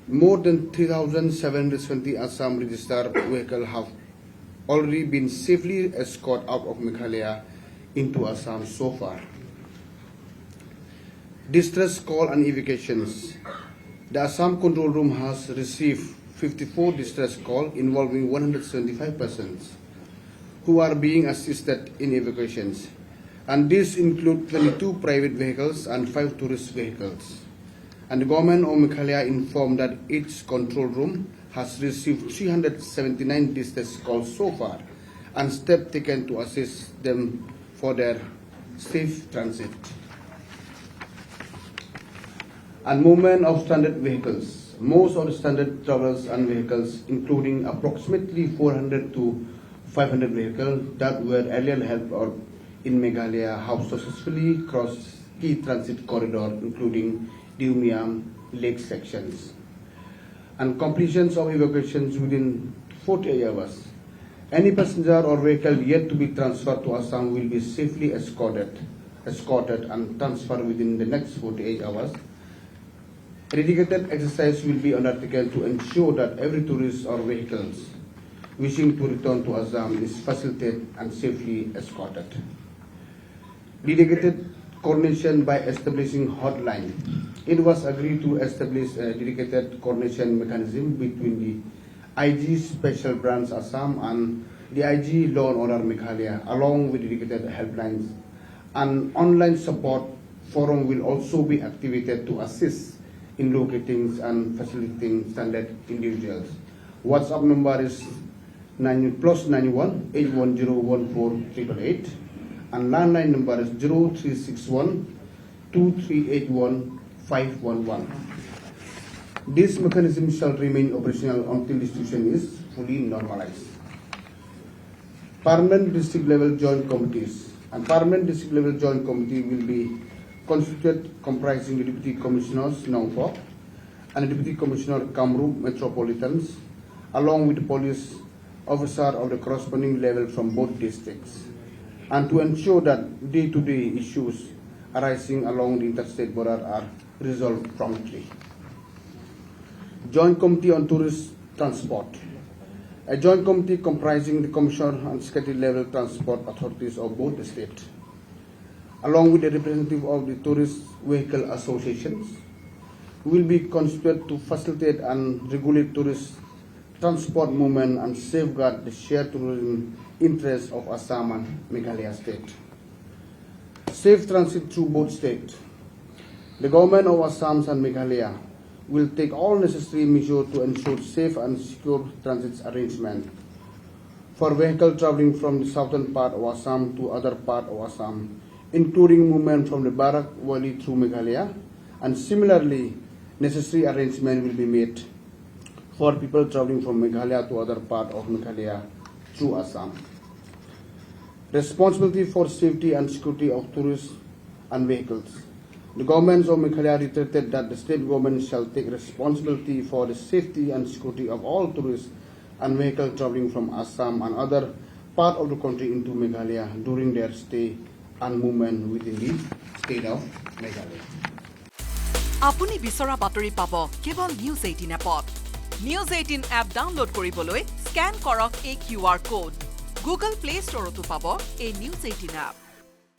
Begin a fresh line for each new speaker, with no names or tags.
more than 3,720 Assam registered vehicles have already been safely escorted out of Meghalaya into Assam so far. Distress call and evacuations. The Assam Control Room has received 54 distress calls involving 175 persons who are being assisted in evacuations, and these include 22 private vehicles and 5 tourist vehicles. And the government of Meghalaya informed that each control room has received 379 distress calls so far, and steps taken to assist them for their safe transit. And movement of stranded vehicles. Most of the stranded travelers and vehicles, including approximately 400 to 500 vehicles that were earlier helped out in Meghalaya, have successfully crossed key transit corridors, including the Umiam Lake sections, and completions of evacuations within 48 hours. Any passenger or vehicle yet to be transferred to Assam will be safely escorted and transferred within the next 48 hours. A dedicated exercise will be undertaken to ensure that every tourist or vehicles wishing to return to Assam is facilitated and safely escorted. Dedicated coordination by establishing hotline. It was agreed to establish a dedicated coordination mechanism between the IG Special Branch Assam and the IG Law and Order Meghalaya, along with dedicated helplines. An online support forum will also be activated to assist in locating and facilitating stranded individuals. WhatsApp number is +91 810 14888, and landline number is 0361 2381 511. This mechanism shall remain operational until the situation is fully normalized. Permanent district level joint committees. And permanent district level joint committee will be constituted comprising the Deputy Commissioners Nongpok and the Deputy Commissioner Kamrup Metropolitans, along with the police officer of the corresponding level from both districts, and to ensure that day-to-day issues arising along the interstate border are resolved promptly. Joint Committee on Tourist Transport. A joint committee comprising the Commissioner and Secretary level transport authorities of both the states, along with the representative of the tourist vehicle associations, will be constituted to facilitate and regulate tourist transport movement and safeguard the shared tourism interests of Assam and Meghalaya state. Safe transit through both states. The government of Assam and Meghalaya will take all necessary measures to ensure safe and secure transit arrangement for vehicles traveling from the southern part of Assam to other part of Assam, including movement from the Barak Valley through Meghalaya, and similarly, necessary arrangement will be made for people traveling from Meghalaya to other part of Meghalaya through Assam. Responsibility for safety and security of tourists and vehicles. The governments of Meghalaya reiterated that the state government shall take responsibility for the safety and security of all tourists and vehicles traveling from Assam and other part of the country into Meghalaya during their stay and movement within the state of Meghalaya.
আপুনি বিচৰা বাতৰি পাব কেৱল news 18 এপত। News 18 app download কৰিবলৈ scan কৰক এই QR code. Google play ষ্টৰতো পাব এই নিউজ 18 এপ।